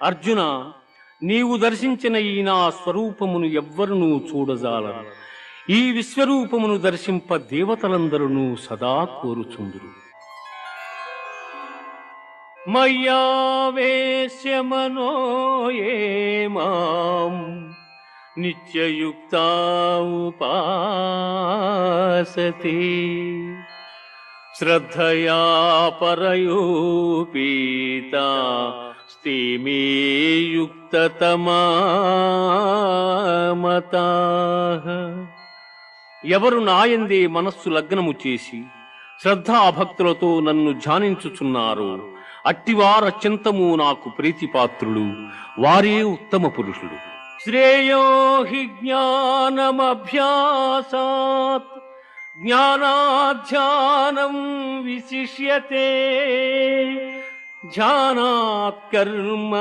అర్జున, నీవు దర్శించిన ఈ నా స్వరూపమును ఎవ్వరునూ చూడజాలరు. ఈ విశ్వరూపమును దర్శింప దేవతలందరూ సదా కోరుచుందురు. మయ్యావేశ్య మనో యే మాం నిత్యయుక్తా ఉపాసతే శ్రద్ధయా పరయోపీతా స్తే మే యుక్తతమా మతాః. ఎవరు నాయందే మనస్సు లగ్నము చేసి శ్రద్ధాభక్తులతో నన్ను ధ్యానించుచున్నారో అట్టివారత్యంతము నాకు ప్రీతిపాత్రులు, వారే ఉత్తమ పురుషులు. శ్రేయో హి జ్ఞానమభ్యాసాత్ జ్ఞానాధ్యానం విశిష్యతే ధ్యానాత్ కర్మ